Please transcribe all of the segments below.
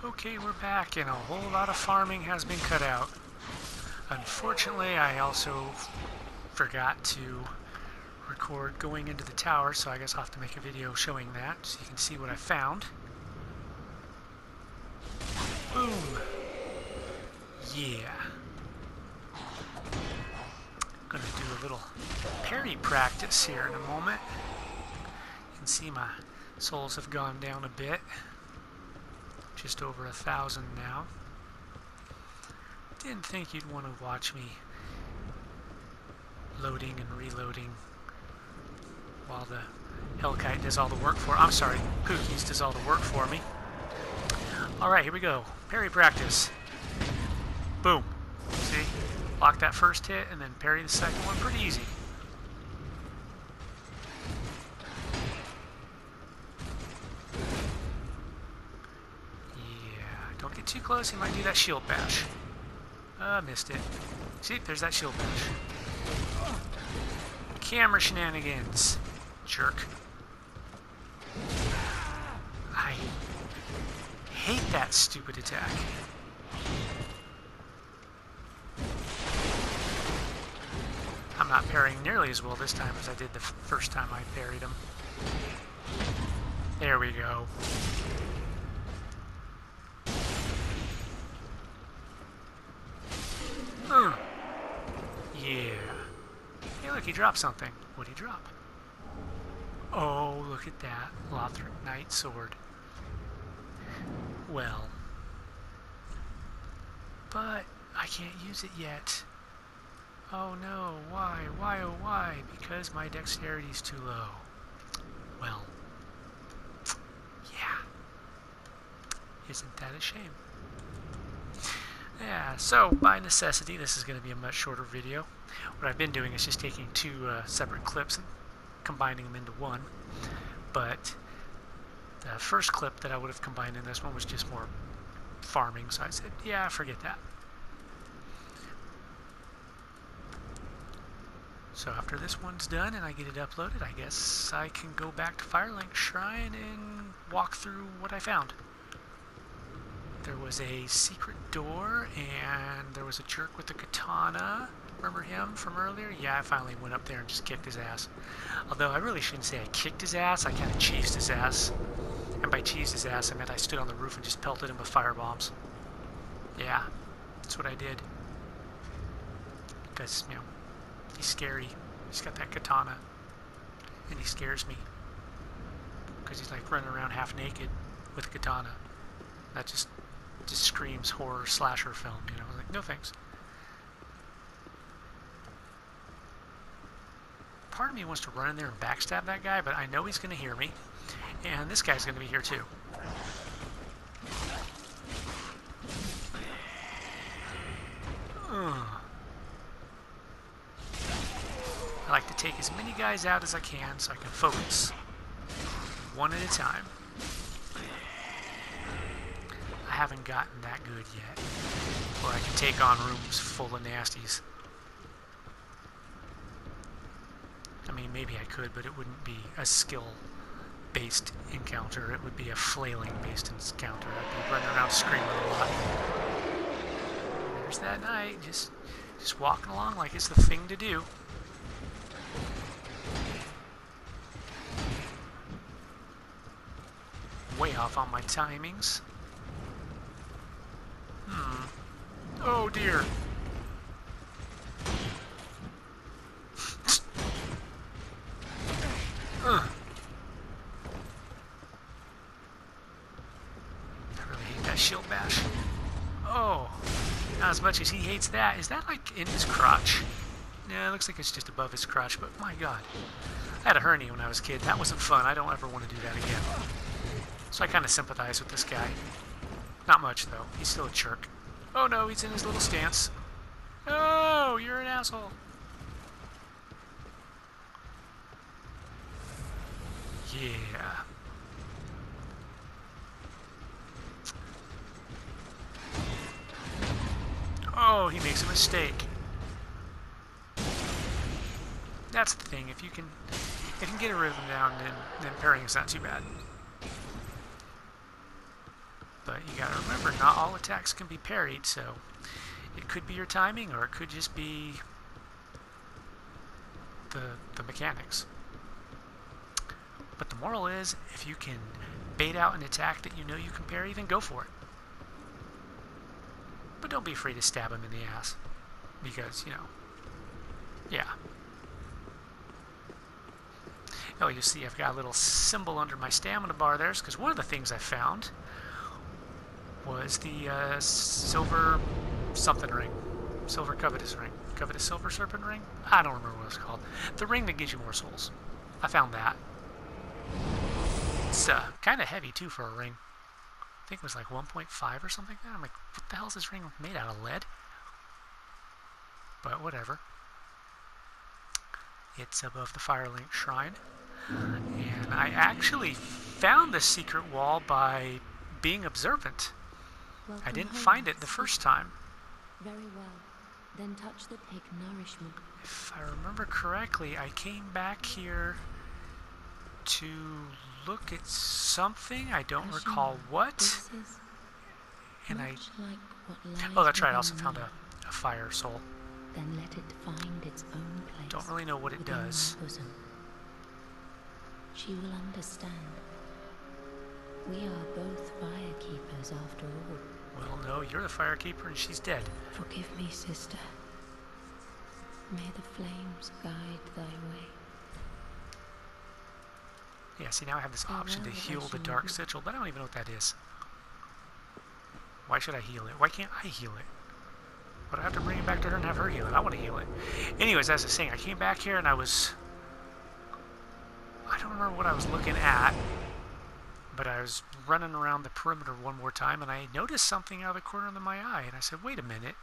Okay, we're back, and a whole lot of farming has been cut out. Unfortunately, I also forgot to record going into the tower, so I guess I'll have to make a video showing that so you can see what I found. Boom! Yeah. Gonna do a little parry practice here in a moment. You can see my souls have gone down a bit. Just over 1,000 now. Didn't think you'd want to watch me loading and reloading while the Hellkite does all the work for. I'm sorry, Cookies does all the work for me. Alright, here we go. Parry practice. Boom. See? Block that first hit and then parry the second one. Pretty easy. Don't get too close, he might do that shield bash. Missed it. See, there's that shield bash. Camera shenanigans. Jerk. I hate that stupid attack. I'm not parrying nearly as well this time as I did the first time I parried him. There we go. Yeah. Hey, look, he dropped something. What'd he drop? Oh, look at that. Lothric Knight Sword. Well. But I can't use it yet. Oh no, why? Why, oh why? Because my dexterity's too low. Well. Yeah. Isn't that a shame? Yeah, so by necessity, this is going to be a much shorter video. What I've been doing is just taking two separate clips and combining them into one. But the first clip that I would have combined in this one was just more farming, so I said, yeah, forget that. So after this one's done and I get it uploaded, I guess I can go back to Firelink Shrine and walk through what I found. There was a secret door, and there was a jerk with a katana. Remember him from earlier? Yeah, I finally went up there and just kicked his ass. Although I really shouldn't say I kicked his ass, I kind of cheesed his ass. And by cheesed his ass, I meant I stood on the roof and just pelted him with firebombs. Yeah, that's what I did. Because, you know, he's scary. He's got that katana. And he scares me. Because he's like running around half naked with a katana. That just screams horror slasher film, you know. Like, no thanks. Part of me wants to run in there and backstab that guy, but I know he's going to hear me, and this guy's going to be here too. I like to take as many guys out as I can so I can focus one at a time. I haven't gotten that good yet, where I can take on rooms full of nasties. I mean, maybe I could, but it wouldn't be a skill-based encounter. It would be a flailing-based encounter. I'd be running around screaming a lot. There's that knight, just walking along like it's the thing to do. Way off on my timings. Oh dear. I really hate that shield bash. Oh, not as much as he hates that. Is that like in his crotch? Yeah, it looks like it's just above his crotch, but my god. I had a hernia when I was a kid. That wasn't fun. I don't ever want to do that again. So I kind of sympathize with this guy. Not much, though. He's still a jerk. Oh no, he's in his little stance. Oh, you're an asshole. Yeah. Oh, he makes a mistake. That's the thing. If you can get a rhythm down, then parrying's not too bad. But you gotta remember, not all attacks can be parried, so it could be your timing, or it could just be the mechanics. But the moral is, if you can bait out an attack that you know you can parry, then go for it. But don't be afraid to stab him in the ass, because, you know, yeah. Oh, you see I've got a little symbol under my stamina bar there, because one of the things I found was the silver something ring. Silver covetous ring. Covetous silver serpent ring? I don't remember what it's called. The ring that gives you more souls. I found that. It's kind of heavy too for a ring. I think it was like 1.5 or something. I'm like, what the hell is this ring made out of? Lead? But whatever. It's above the Firelink Shrine. And I actually found the secret wall by being observant. Welcome I didn't home, find it the first time. Very well. Then touch the pig nourishment. If I remember correctly, I came back here to look at something. I don't recall what. This is And much like what lies oh, that's right. I within also found me. a fire soul. Then let it find its own place. Don't really know what it within does. my bosom. She will understand. We are both firekeepers after all. Well, no, you're the firekeeper and she's dead. Forgive me, sister. May the flames guide thy way. Yeah, see, now I have this option to heal the Dark Sigil, but I don't even know what that is. Why should I heal it? Why can't I heal it? Why do I have to bring it back to her and have her heal it? I want to heal it. Anyways, as I was saying, I came back here and I don't remember what I was looking at, but I was running around the perimeter one more time and I noticed something out of the corner of my eye, and I said, wait a minute.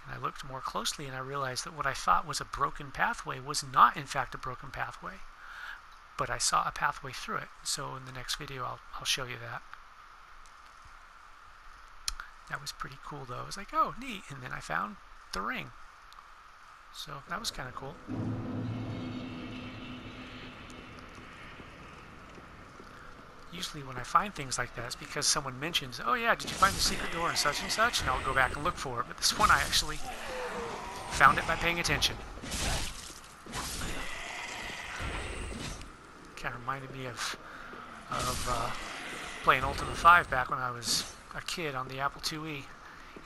And I looked more closely and I realized that what I thought was a broken pathway was not in fact a broken pathway, but I saw a pathway through it. So in the next video I'll show you that. That was pretty cool though. I was like, oh neat, and then I found the ring. So that was kind of cool. Usually when I find things like that, it's because someone mentions, oh yeah, did you find the secret door and such, and I'll go back and look for it. But this one I actually found it by paying attention. Kind of reminded me of playing Ultima 5 back when I was a kid on the Apple IIe.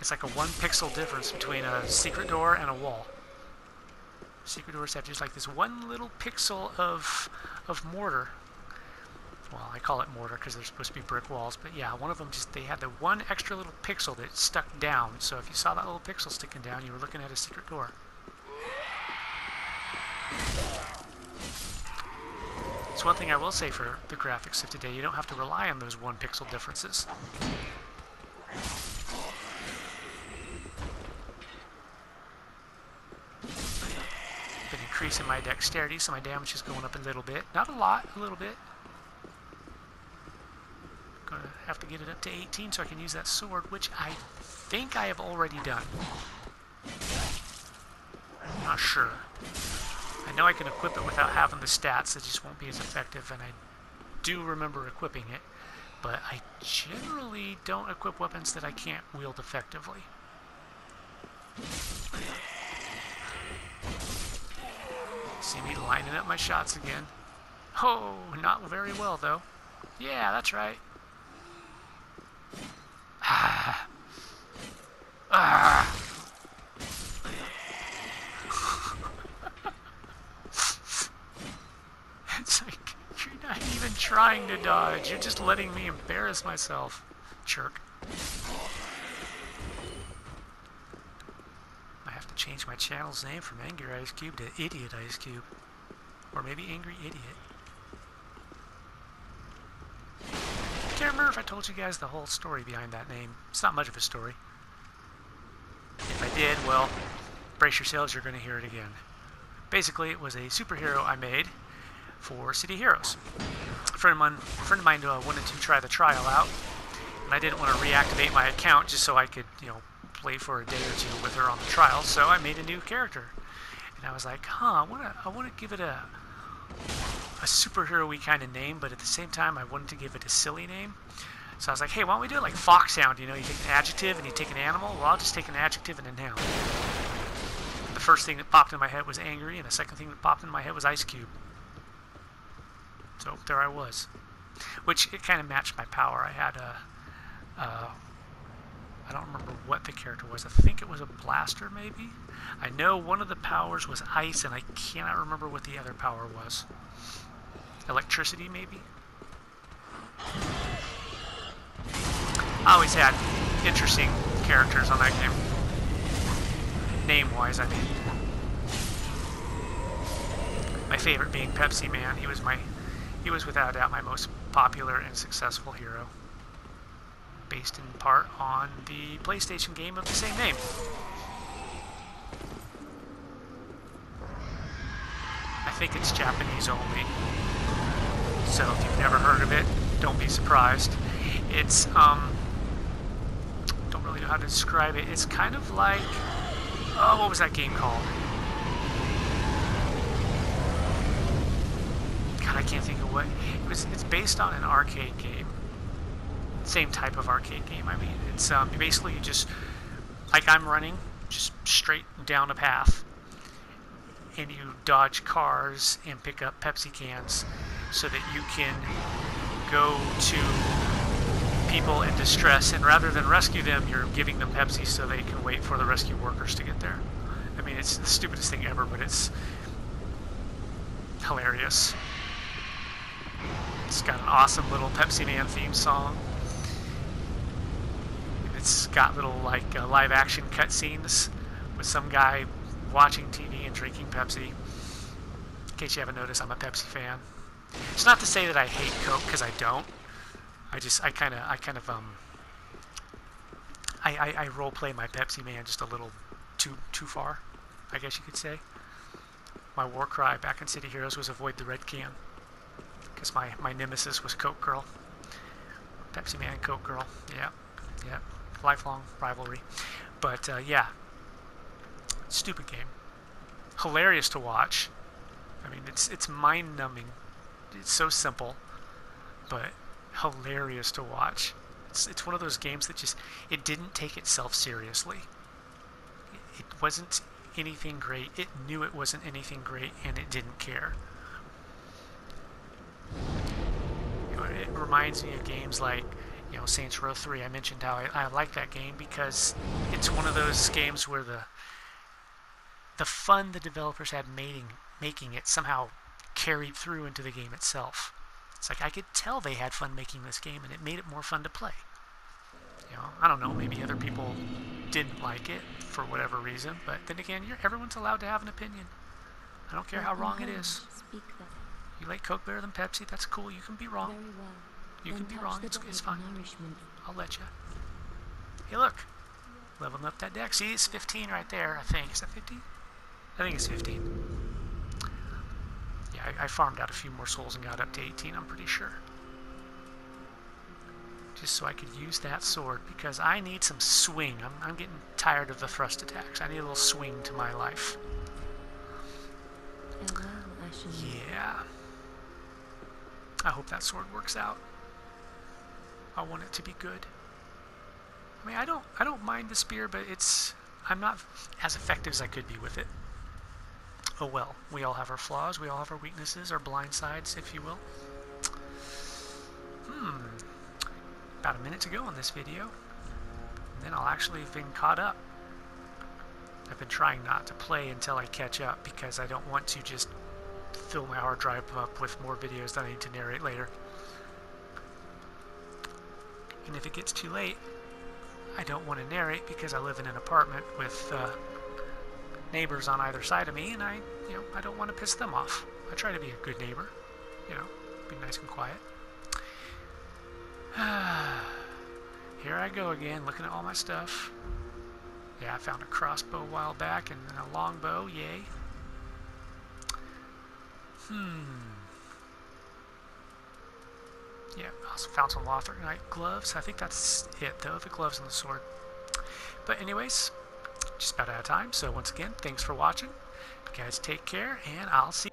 It's like a 1 pixel difference between a secret door and a wall. Secret doors have just like this one little pixel of mortar. Well, I call it mortar because they're supposed to be brick walls, but yeah, one of them they had the one extra little pixel that stuck down, so if you saw that little pixel sticking down, you were looking at a secret door. It's one thing I will say for the graphics of today, you don't have to rely on those 1 pixel differences. Been increasing my dexterity, so my damage is going up a little bit. Not a lot, a little bit. Gonna have to get it up to 18 so I can use that sword, which I think I have already done. I'm not sure. I know I can equip it without having the stats, it just won't be as effective, and I do remember equipping it, but I generally don't equip weapons that I can't wield effectively. See me lining up my shots again. Oh, not very well though. Yeah, that's right. Ah. Ah. It's like, you're not even trying to dodge. You're just letting me embarrass myself. Jerk. I have to change my channel's name from Angry Ice Cube to Idiot Ice Cube. Or maybe Angry Idiot. I can't remember if I told you guys the whole story behind that name. It's not much of a story. If I did, well, brace yourselves, you're going to hear it again. Basically, it was a superhero I made for City Heroes. A friend of mine wanted to try the trial out, and I didn't want to reactivate my account just so I could, play for a day or two with her on the trial, so I made a new character. And I was like, I want to give it a superhero-y kind of name, but at the same time I wanted to give it a silly name. So I was like, hey, why don't we do it like foxhound? You know, you take an adjective and you take an animal. Well, I'll just take an adjective and a noun. The first thing that popped in my head was angry, and the second thing that popped in my head was ice cube. So there I was. Which, it kind of matched my power. I had a... I don't remember what the character was. I think it was a blaster, maybe? I know one of the powers was ice, and I cannot remember what the other power was. Electricity, maybe? I always had interesting characters on that game. Name-wise, I mean. My favorite being Pepsi Man. He was without a doubt my most popular and successful hero. Based in part on the PlayStation game of the same name. I think it's Japanese only. So if you've never heard of it, don't be surprised. It's, don't really know how to describe it. It's kind of like, oh, what was that game called? God, I can't think of what. It's based on an arcade game. Same type of arcade game. I mean, it's basically just, like I'm running, just straight down a path. And you dodge cars and pick up Pepsi cans so that you can go to people in distress, and rather than rescue them, you're giving them Pepsi so they can wait for the rescue workers to get there. I mean, it's the stupidest thing ever, but it's hilarious. It's got an awesome little Pepsi Man theme song. It's got little, like, live action cutscenes with some guy watching TV and drinking Pepsi. In case you haven't noticed, I'm a Pepsi fan. It's not to say that I hate Coke, because I don't. I role-play my Pepsi Man just a little too far, I guess you could say. My war cry back in City Heroes was avoid the red can, because my nemesis was Coke Girl. Pepsi Man, Coke Girl, yeah. Lifelong rivalry. But, yeah. Stupid game. Hilarious to watch. I mean, it's mind-numbing. It's so simple, but hilarious to watch. It's one of those games that just, it didn't take itself seriously. It wasn't anything great. It knew it wasn't anything great, and it didn't care. You know, it reminds me of games like, you know, Saints Row 3. I mentioned how I like that game because it's one of those games where the fun the developers had making it somehow carried through into the game itself. It's like I could tell they had fun making this game, and it made it more fun to play. You know, I don't know, maybe other people didn't like it for whatever reason, but then again, everyone's allowed to have an opinion. I don't care how wrong it is. You like Coke better than Pepsi? That's cool. You can be wrong. You can be wrong. It's fine. I'll let you. Hey, look. Leveling up that deck. See, it's 15 right there, I think. Is that 15? I think it's 15. Yeah, I farmed out a few more souls and got up to 18, I'm pretty sure. Just so I could use that sword, because I need some swing. I'm getting tired of the thrust attacks. I need a little swing to my life. Yeah. I hope that sword works out. I want it to be good. I mean, I don't mind the spear, but I'm not as effective as I could be with it. Oh well, we all have our flaws, we all have our weaknesses, our blind sides, if you will. About a minute to go on this video, and then I'll actually have been caught up. I've been trying not to play until I catch up, because I don't want to just fill my hard drive up with more videos that I need to narrate later. And if it gets too late, I don't want to narrate, because I live in an apartment with neighbors on either side of me, and I don't want to piss them off. I try to be a good neighbor, be nice and quiet. Here I go again, looking at all my stuff. Yeah, I found a crossbow a while back, and then a longbow, yay. Yeah, I also found some Lothric Knight gloves. I think that's it, though, the gloves and the sword. But anyways, just about out of time, so once again, thanks for watching. You guys take care, and I'll see you.